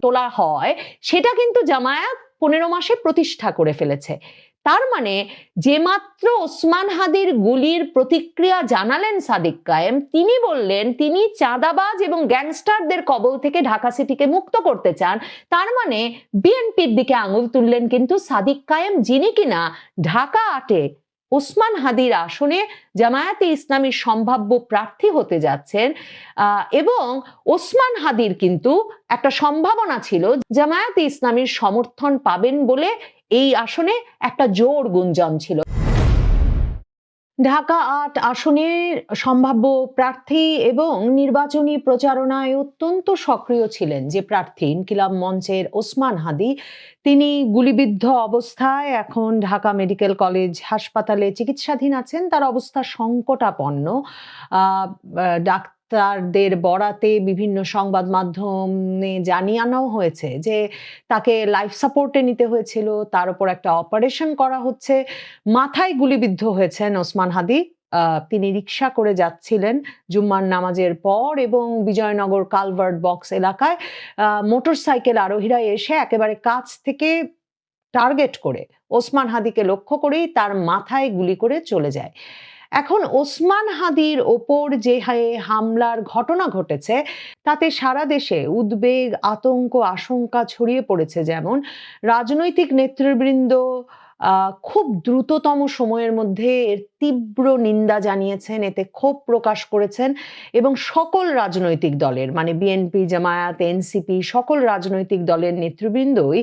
তোলা হয় সেটা কিন্তু জামায়াত 15 মাসে প্রতিষ্ঠা করে ফেলেছে। তার মানে যে মাত্র ওসমান হাদির গুলির প্রতিক্রিয়া জানালেন সাদিক কায়েম, তিনি বললেন তিনি চাঁদাবাজ এবং গ্যাংস্টারদের কবল থেকে ঢাকা সিটিকে মুক্ত করতে চান। তার মানে বিএনপির দিকে আঙুল তুললেন কিন্তু সাদিক কায়েম, যিনি কিনা ঢাকা 8-এ ওসমান হাদির আসনে জামায়াতে ইসলামীর সম্ভাব্য প্রার্থী হতে যাচ্ছেন। এবং ওসমান হাদির কিন্তু একটা সম্ভাবনা ছিল জামায়াতে ইসলামীর সমর্থন পাবেন বলে এই আসনে একটা জোর গুঞ্জন ছিল। ঢাকা 8 আসনের সম্ভাব্য প্রার্থী এবং নির্বাচনী প্রচারণায় অত্যন্ত সক্রিয় ছিলেন যে প্রার্থী, ইনকিলাব মঞ্চের ওসমান হাদি। তিনি গুলিবিদ্ধ অবস্থায় এখন ঢাকা মেডিকেল কলেজ হাসপাতালে চিকিৎসাধীন আছেন। তার অবস্থা সংকটাপন্ন। ডাক্তারদের বরাতে বিভিন্ন সংবাদ মাধ্যমে জানানো হয়েছে যে তাকে লাইফ সাপোর্টে নিতে হয়েছিল, তার উপর একটা অপারেশন করা হচ্ছে। মাথায় গুলিবিদ্ধ হয়েছেন ওসমান হাদি। তিনি রিক্সা করে যাচ্ছিলেন জুম্মার নামাজের পর এবং বিজয়নগর কালভার্ট বক্স এলাকায় মোটরসাইকেল আরোহীরা এসে একেবারে কাছ থেকে টার্গেট করে ওসমান হাদিকে লক্ষ্য করেই তার মাথায় গুলি করে চলে যায়। এখন ওসমান হাদির ওপর যে হামলার ঘটনা ঘটেছে তাতে সারা দেশে উদ্বেগ, আতঙ্ক, আশঙ্কা ছড়িয়ে পড়েছে। যেমন রাজনৈতিক নেতৃবৃন্দ খুব দ্রুততম সময়ের মধ্যে এর তীব্র নিন্দা জানিয়েছেন, এতে ক্ষোভ প্রকাশ করেছেন এবং সকল রাজনৈতিক দলের মানে বিএনপি, জামায়াত, এনসিপি সকল রাজনৈতিক দলের নেতৃবৃন্দই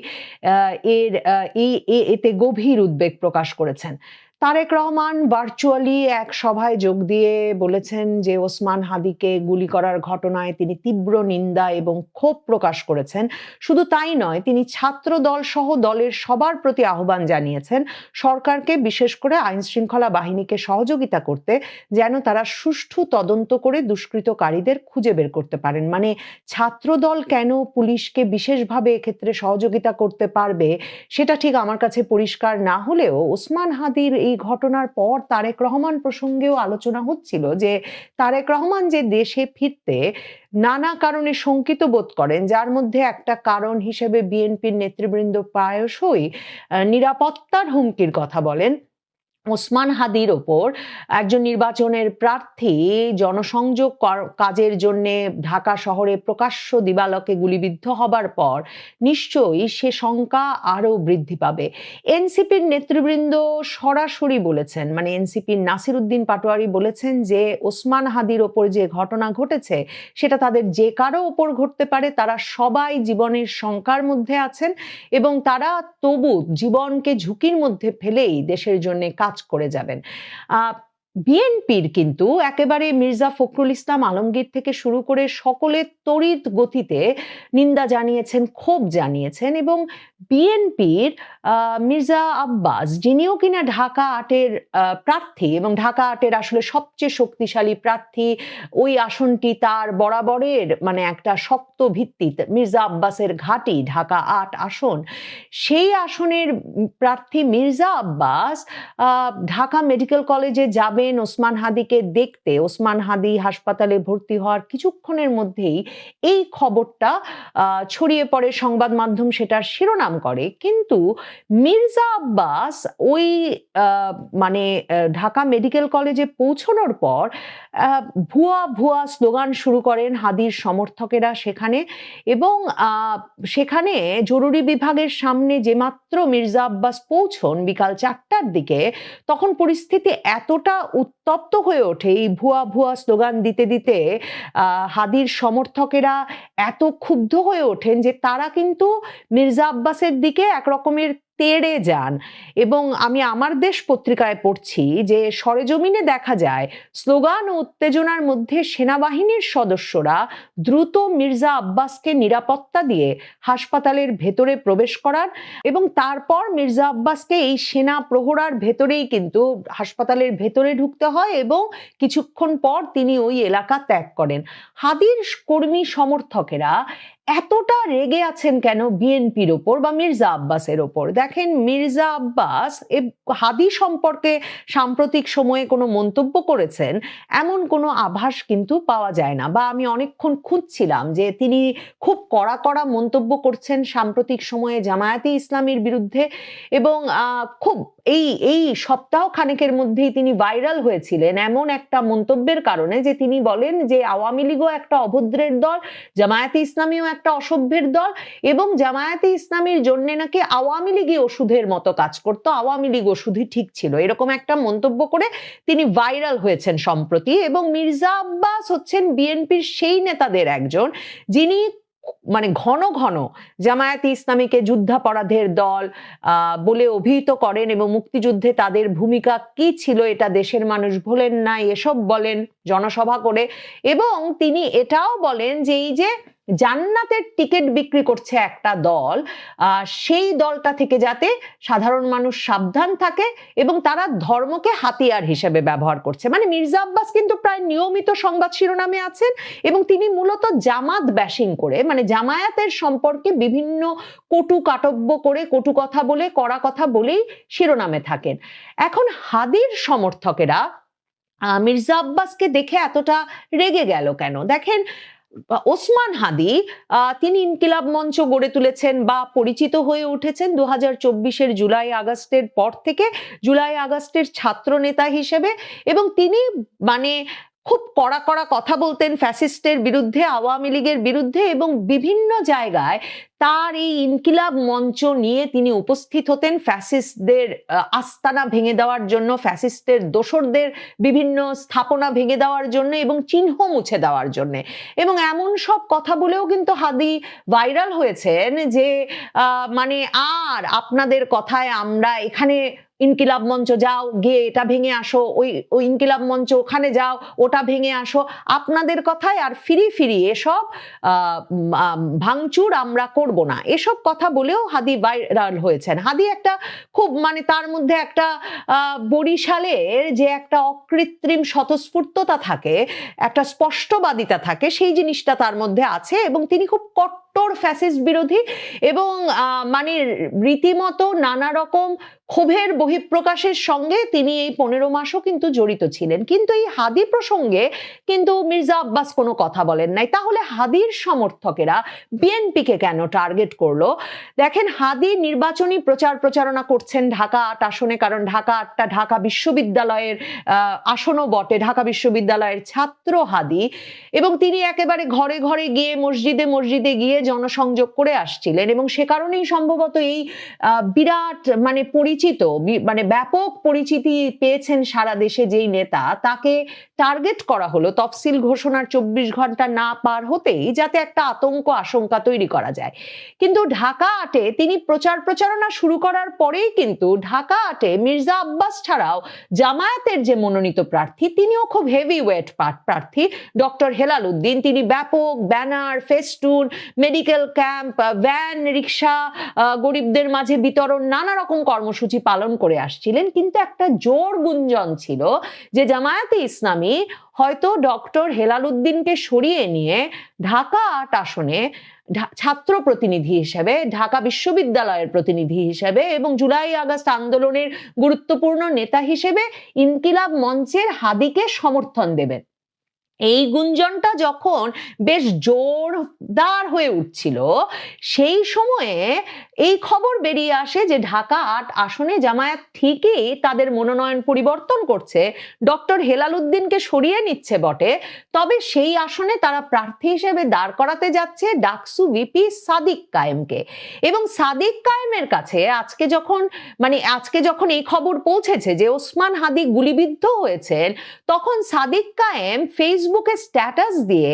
এতে গভীর উদ্বেগ প্রকাশ করেছেন। তারেক রহমান ভার্চুয়ালি এক সভায় যোগ দিয়ে বলেছেন যে ওসমান হাদিকে গুলি করার ঘটনায় তিনি তীব্র নিন্দা এবং ক্ষোভ প্রকাশ করেছেন। শুধু তাই নয়, তিনি ছাত্র দল সহ দলের সবার প্রতি আহ্বান জানিয়েছেন সরকারকে, বিশেষ করে আইন শৃঙ্খলা বাহিনীকে সহযোগিতা করতে, যেন তারা সুষ্ঠু তদন্ত করে দুষ্কৃতকারীদের খুঁজে বের করতে পারেন। মানে ছাত্র দল কেন পুলিশকে বিশেষভাবে এক্ষেত্রে সহযোগিতা করতে পারবে সেটা ঠিক আমার কাছে পরিষ্কার না হলেও ওসমান হাদির এই ঘটনার পর তারেক রহমান প্রসঙ্গেও আলোচনা হচ্ছিল যে তারেক রহমান যে দেশে ফিরতে নানা কারণে শঙ্কিত বোধ করেন, যার মধ্যে একটা কারণ হিসেবে বিএনপির নেতৃবৃন্দ প্রায়শই নিরাপত্তার হুমকির কথা বলেন। ওসমান হাদির ওপর একজন নির্বাচনের প্রার্থী জনসংযোগ কাজের জন্য ঢাকা শহরে প্রকাশ্য দিবালোকে গুলিবিদ্ধ হবার পর নিশ্চয়ই সে শঙ্কা আরো বৃদ্ধি পাবে। এনসিপির নেতৃবৃন্দ সরাসরি বলেছেন, মানে এনসিপির নাসির উদ্দিন পাটোয়ারি বলেছেন যে ওসমান হাদির ওপর যে ঘটনা ঘটেছে সেটা তাদের যে কারো ওপর ঘটতে পারে, তারা সবাই জীবনের শঙ্কার মধ্যে আছেন এবং তারা তবু জীবনকে ঝুঁকির মধ্যে ফেলেই দেশের জন্য কাজ করে যাবেন। বিএনপির কিন্তু একেবারে মির্জা ফখরুল ইসলাম আলমগীর থেকে শুরু করে সকলে তড়িৎ গতিতে নিন্দা জানিয়েছেন, ক্ষোভ জানিয়েছেন এবং বিএনপির মির্জা আব্বাস, যিনিও কিনা ঢাকা 8-এর প্রার্থী এবং ঢাকা 8-এর আসলে সবচেয়ে শক্তিশালী প্রার্থী, ওই আসনটি তার বরাবরের মানে একটা শক্ত ভিত্তি, মির্জা আব্বাসের ঘাঁটি ঢাকা 8 আসন, সেই আসনের প্রার্থী মির্জা আব্বাস ঢাকা মেডিকেল কলেজে যাবেন ওসমান হাদিকে দেখতে। ওসমান হাদি হাসপাতালে ভর্তি হওয়ার কিছুক্ষণের মধ্যেই এই খবরটা ছড়িয়ে পড়ে, সংবাদ মাধ্যম সেটার শিরোনাম করে। কিন্তু মির্জা আব্বাস ওই মানে ঢাকা মেডিকেল কলেজে পৌঁছানোর পর ভুয়া ভুয়া স্লোগান শুরু করেন হাদির সমর্থকেরা সেখানে এবং সেখানে জরুরি বিভাগের সামনে যে মাত্র মির্জা আব্বাস পৌঁছন বিকাল 4টার দিকে, তখন পরিস্থিতি এতটা উত্তপ্ত হয়ে ওঠে এই ভুয়া ভুয়া স্লোগান দিতে দিতে হাদির সমর্থকেরা এত ক্ষুব্ধ হয়ে ওঠেন যে তারা কিন্তু মির্জা আব্বাসের দিকে একরকমের তেড়ে যান। এবং আমি আমার দেশ পত্রিকায় পড়ছি যে সরেজমিনে দেখা যায় স্লোগান ও উত্তেজনার মধ্যে সেনাবাহিনীর সদস্যরা দ্রুত মির্জা আব্বাসকে নিরাপত্তা দিয়ে হাসপাতালের ভেতরে প্রবেশ করান এবং তারপর মির্জা আব্বাসকে এই সেনা প্রহরার ভেতরেই কিন্তু হাসপাতালের ভেতরে ঢুকতে হয় এবং কিছুক্ষণ পর তিনি ওই এলাকা ত্যাগ করেন। হাদির কর্মী সমর্থকেরা এতটা রেগে আছেন কেন বিএনপির ওপর বা মির্জা আব্বাসের ওপর? দেখেন, মির্জা আব্বাস হাদি সম্পর্কে সাম্প্রতিক সময়ে কোনো মন্তব্য করেছেন এমন কোনো আভাস কিন্তু পাওয়া যায় না, বা আমি অনেকক্ষণ খুঁজছিলাম যে তিনি খুব কড়া কড়া মন্তব্য করছেন সাম্প্রতিক সময়ে জামায়াতে ইসলামীর বিরুদ্ধে, এবং খুব এই সপ্তাহ খানেকের মধ্যেই তিনি ভাইরাল হয়েছিলেন এমন একটা মন্তব্যের কারণে, যে তিনি বলেন যে আওয়ামী লীগও একটা অভদ্রের দল, জামায়াতে ইসলামীও একটা অসভ্যের দল, এবং জামায়াতে ইসলামীর জন্য নাকি আওয়ামী লীগই ওষুধের মতো কাজ করতো, আওয়ামী লীগ ওষুধই ঠিক ছিল, এরকম একটা মন্তব্য করে তিনি ভাইরাল হয়েছেন সম্প্রতি। এবং মির্জা আব্বাস হচ্ছেন বিএনপির সেই নেতাদের একজন যিনি মানে ঘন ঘন জামায়াতে ইসলামীকে যুদ্ধাপরাধের দল বলে অভিহিত করেন, এবং মুক্তিযুদ্ধে তাদের ভূমিকা কি ছিল এটা দেশের মানুষ ভোলেন না, এসব বলেন জনসভা করে। এবং তিনি এটাও বলেন যে এই যে জান্নাতের টিকিট বিক্রি করছে একটা দল, সেই দলটা থেকে যাতে সাধারণ মানুষ সাবধান থাকে, এবং তারা ধর্মকে হাতিয়ার হিসেবে ব্যবহার করছে। মানে মির্জা আব্বাস কিন্তু প্রায় নিয়মিত সংবাদ শিরোনামে আছেন, এবং তিনি মূলত জামাত ব্যাশিং করে, মানে জামায়াতের সম্পর্কে বিভিন্ন কটু কাটব্য করে, কটু কথা বলে, কড়া কথা বলেই শিরোনামে থাকেন। এখন হাদির সমর্থকেরা মির্জা আব্বাসকে দেখে এতটা রেগে গেল কেন? দেখেন, ওসমান হাদি তিনি ইনকিলাব মঞ্চ গড়ে তুলেছেন বা পরিচিত হয়ে উঠেছেন 2024-এর জুলাই আগস্টের পর থেকে, জুলাই আগস্টের ছাত্র নেতা হিসেবে, এবং তিনি মানে খুব কড়া কড়া কথা বলতেন ফ্যাসিস্টের বিরুদ্ধে, আওয়ামী লীগের বিরুদ্ধে, এবং বিভিন্ন জায়গায় তার এই ইনকিলাব মঞ্চ নিয়ে তিনি উপস্থিত হতেন ফ্যাসিস্টদের আস্তানা ভেঙে দেওয়ার জন্য, ফ্যাসিস্টের দোসরদের বিভিন্ন স্থাপনা ভেঙে দেওয়ার জন্য এবং চিহ্ন মুছে দেওয়ার জন্য। এবং এমন সব কথা বলেও কিন্তু হাদি ভাইরাল হয়েছেন যে মানে আর আপনাদের কথায় আমরা এখানে ইনকিলাব মঞ্চ, যাও গিয়ে এটা ভেঙে আসো, ওই ইনকিলাব মঞ্চ ওখানে যাও, ওটা ভেঙে আসো, আপনাদের কথায় আর ফিরি ফিরি এসব ভাঙচুর আমরা করব না, এসব কথা বলেও হাদি ভাইরাল হয়েছেন। হাদি একটা খুব মানে তার মধ্যে একটা বরিশালের যে একটা অকৃত্রিম স্বতঃস্ফূর্ততা থাকে, একটা স্পষ্টবাদিতা থাকে, সেই জিনিসটা তার মধ্যে আছে, এবং তিনি খুব কট্টর ফ্যাসিস্ট বিরোধী, এবং মানে রীতিমতো নানা রকম ক্ষোভের বহিঃপ্রকাশের সঙ্গে তিনি এই 15 মাসও কিন্তু জড়িত ছিলেন। কিন্তু এই হাদি প্রসঙ্গে কিন্তু মির্জা আব্বাস কোনো কথা বলেন নাই। তাহলে হাদির সমর্থকেরা বিএনপিকে কেন টার্গেট করলো? দেখেন, হাদি নির্বাচনী প্রচারণা করছেন ঢাকা 8 আসনে, কারণ ঢাকা 8টা ঢাকা বিশ্ববিদ্যালয়ের আসনও বটে, ঢাকা বিশ্ববিদ্যালয়ের ছাত্র হাদি, এবং তিনি একেবারে ঘরে ঘরে গিয়ে মসজিদে গিয়ে জনসংযোগ করে আসছিলেন, এবং সে কারণেই সম্ভবত এই বিরাট মানে মানে ব্যাপক পরিচিতি পেয়েছেন সারা দেশে যেই নেতা, তাকে টার্গেট করা হলো তফসিল ঘোষণার 24 ঘন্টা না পার হতেই, যাতে একটা আশঙ্কা তৈরি করা যায়। কিন্তু ঢাকা 8-এ তিনি প্রচারণা শুরু করার পরেই কিন্তু ঢাকা 8-এ মির্জা আব্বাস ছাড়াও জামায়াতের যে মনোনীত প্রার্থী, তিনিও খুব হেভি ওয়েট প্রার্থী ডক্টর হেলাল উদ্দিন, তিনি ব্যাপক banner, festoon, medical camp, van, rickshaw, গরিবদের মাঝে বিতরণ, নানা রকম কর্মসূচি পালন করে আসছিলেন। কিন্তু একটা জোর গুঞ্জন ছিল যে জামায়াতে ইসলামী হয়তো ডক্টর হেলাল উদ্দিনকে সরিয়ে নিয়ে ঢাকা 8 আসনে ছাত্র প্রতিনিধি হিসেবে, ঢাকা বিশ্ববিদ্যালয়ের প্রতিনিধি হিসেবে, এবং জুলাই আগস্ট আন্দোলনের গুরুত্বপূর্ণ নেতা হিসেবে ইনকিলাব মঞ্চের হাদিকে সমর্থন দেবেন। এই গুঞ্জনটা যখন বেশ জোরদার হয়ে উঠছিল, সেই সময়ে এই খবর বেরিয়ে আসে যে ঢাকা 8 আসনে জামায়াত ঠিকই তাদের মনোনয়ন পরিবর্তন করছে, ডক্টর হেলাল উদ্দিনকে সরিয়ে নিচ্ছে বটে, তবে সেই আসনে তারা প্রার্থী হিসেবে দাঁড় করাতে যাচ্ছে ডাকসু ভিপি সাদিক কায়েমকে। এবং সাদিক কায়েমের কাছে আজকে যখন এই খবর পৌঁছেছে যে ওসমান হাদি গুলিবিদ্ধ হয়েছেন, তখন সাদিক কায়েম ফেসবুকে স্ট্যাটাস দিয়ে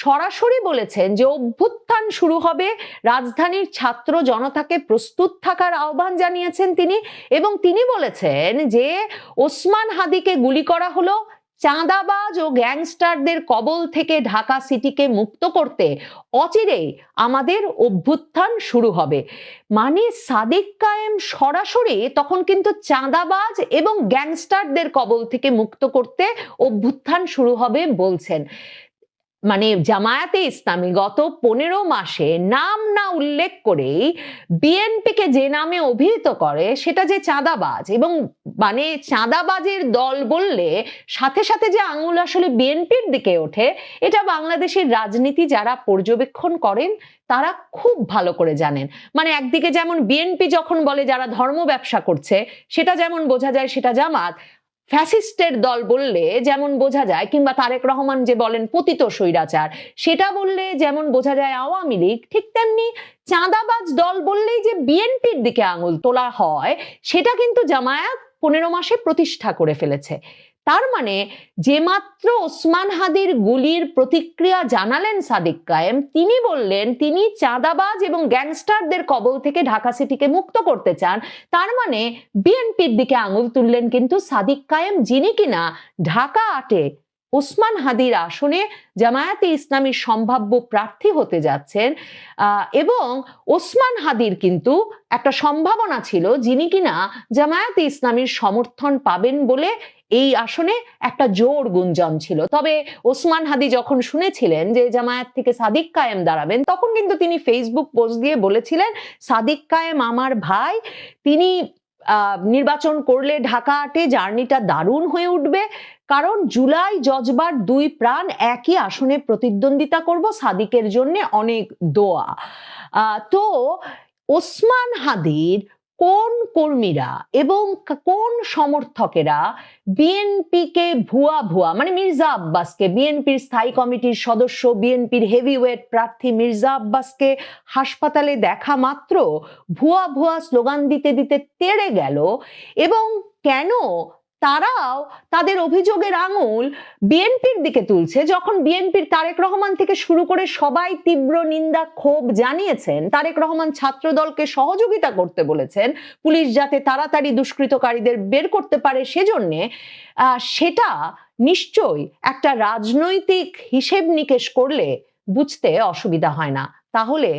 সরাসরি বলেছেন যে অভ্যুত্থান শুরু হবে, রাজধানীর ছাত্র জনতাকে প্রস্তুত থাকার আহ্বান জানিয়েছেন তিনি, এবং তিনি বলেছেন যে ওসমান হাদিকে গুলি করা হলো চাঁদাবাজ ও গ্যাংস্টারদের কবল থেকে ঢাকা সিটিকে মুক্ত করতে অচিরেই আমাদের অভ্যুত্থান শুরু হবে। মানে সাদিক কায়েম সরাসরি তখন কিন্তু চাঁদাবাজ এবং গ্যাংস্টারদের কবল থেকে মুক্ত করতে অভ্যুত্থান শুরু হবে বলছেন। মানে জামায়াতে ইসলামী গত 15 মাসে নাম না উল্লেখ করেই বিএনপিকে যে নামে অভিহিত করে সেটা যে চাঁদাবাজ, এবং মানে চাঁদাবাজের দল বললে সাথে সাথে যে আঙুল আসলে বিএনপির দিকে ওঠে, এটা বাংলাদেশের রাজনীতি যারা পর্যবেক্ষণ করেন তারা খুব ভালো করে জানেন। মানে একদিকে যেমন বিএনপি যখন বলে যারা ধর্ম ব্যবসা করছে সেটা যেমন বোঝা যায় সেটা জামাত, ফ্যাসিস্টের দল বললে যেমন বোঝা যায়, কিংবা তারেক রহমান যে বলেন পতিত স্বৈরাচার সেটা বললে যেমন বোঝা যায় আওয়ামী লীগ, ঠিক তেমনি চাঁদাবাজ দল বললেই যে বিএনপির দিকে আঙুল তোলা হয় সেটা কিন্তু জামায়াত 15 মাসে প্রতিষ্ঠা করে ফেলেছে। তার মানে যে মাত্র ওসমান হাদির গুলির প্রতিক্রিয়া জানালেন সাদিক কায়েম, তিনি বললেন তিনি চাঁদাবাজ এবং গ্যাংস্টারদের কবল থেকে ঢাকা সিটিকে মুক্ত করতে চান। তার মানে বিএনপির দিকে আঙুল তুললেন কিন্তু সাদিক কায়েম, যিনি কিনা ঢাকা 8-এ ওসমান হাদির আসনে জামায়াতে ইসলামীর সম্ভাব্য প্রার্থী হতে যাচ্ছেন। এবং ওসমান হাদির কিন্তু একটা সম্ভাবনা ছিল যিনি কিনা জামায়াতে ইসলামীর সমর্থন পাবেন বলে এই আসনে একটা জোর গুঞ্জন ছিল। তবে ওসমান হাদি যখন শুনেছিলেন যে জামায়াত থেকে সাদিক কায়েম দাঁড়াবেন, তখন কিন্তু তিনি ফেসবুক পোস্ট দিয়ে বলেছিলেন সাদিক কায়েম আমার ভাই, তিনি নির্বাচন করলে ঢাকা 8-এ জার্নিটা দারুণ হয়ে উঠবে, কারণ জুলাই জজবার 2 প্রাণ একই আসনে প্রতিদ্বন্দ্বিতা করব, সাদিকের জন্য অনেক দোয়া। তো ওসমান হাদির কোন কর্মীরা এবং কোন সমর্থকেরা বিএনপিকে ভুয়া মানে মির্জা আব্বাসকে, বিএনপির স্থায়ী কমিটির সদস্য, বিএনপির হেভিওয়েট প্রার্থী মির্জা আব্বাসকে হাসপাতালে দেখা মাত্র ভুয়া স্লোগান দিতে দিতে তেড়ে গেল, এবং কেন তারাও তাদের অভিযোগের আঙুল বিএনপির দিকে তুলছে, যখন বিএনপির তারেক রহমান থেকে শুরু করে সবাই তীব্র নিন্দা ক্ষোভ জানিয়েছেন। তারেক রহমান ছাত্র দলকে সহযোগিতা করতে বলেছেন পুলিশ যাতে তাড়াতাড়ি দুষ্কৃতকারীদের বের করতে পারে সেজন্য। সেটা নিশ্চয়ই একটা রাজনৈতিক হিসেব নিকেশ করলে বুঝতে অসুবিধা হয় না। তাহলে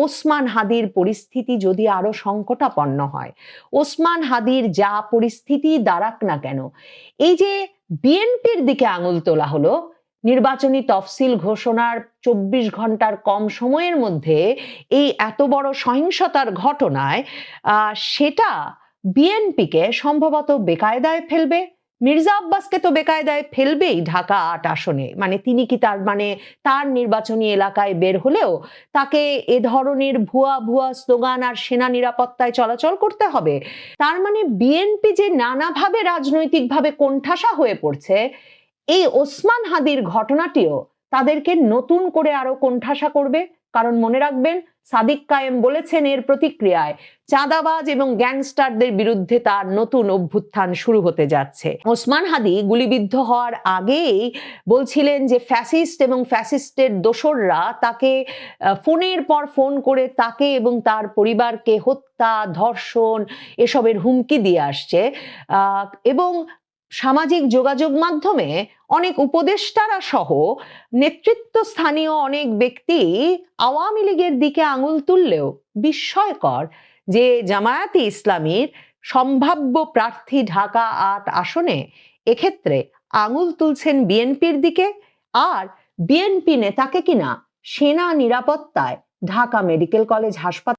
ওসমান হাদির পরিস্থিতি যদি আরো সংকটাপন্ন হয়, ওসমান হাদির যা পরিস্থিতি দাঁড়াক না কেন, এই যে বিএনপির দিকে আঙুল তোলা হলো, নির্বাচনী তফসিল ঘোষণার 24 ঘন্টার কম সময়ের মধ্যে এই এত বড় সহিংসতার ঘটনায়, সেটা বিএনপিকে সম্ভবত বেকায়দায় ফেলবে। মির্জা আব্বাসকে তো বেকায়দায় ফেলবেই ঢাকা 8 আসনে। মানে তিনি কি তার নির্বাচনী এলাকায় বের হলেও তাকে এ ধরনের ভুয়া স্লোগান আর সেনা নিরাপত্তায় চলাচল করতে হবে। তার মানে বিএনপি যে নানাভাবে রাজনৈতিকভাবে কোণঠাসা হয়ে পড়ছে, এই ওসমান হাদির ঘটনাটিও তাদেরকে নতুন করে আরো কোণঠাসা করবে। কারণ মনে রাখবেন, সাদিক কায়েম বলেছেন এর প্রতিক্রিয়ায় চাঁদাবাজ এবং গ্যাংস্টারদের বিরুদ্ধে তার নতুন অভ্যুত্থান শুরু হতে যাচ্ছে। ওসমান হাদি গুলিবিদ্ধ হওয়ার আগেই বলছিলেন যে ফ্যাসিস্ট এবং ফ্যাসিস্টের দোসররা তাকে ফোনের পর ফোন করে তাকে এবং তার পরিবারকে হত্যা, ধর্ষণ এসবের হুমকি দিয়ে আসছে। এবং সামাজিক যোগাযোগ মাধ্যমে অনেক উপদেষ্টারা সহ নেতৃত্বস্থানীয় অনেক ব্যক্তি আওয়ামী লীগের দিকে আঙুল তুললেও বিস্ময়কর যে জামায়াতে ইসলামীর সম্ভাব্য প্রার্থী ঢাকা 8 আসনে এক্ষেত্রে আঙুল তুলছেন বিএনপির দিকে, আর বিএনপি নেতাকে কিনা সেনা নিরাপত্তায় ঢাকা মেডিকেল কলেজ হাসপাতাল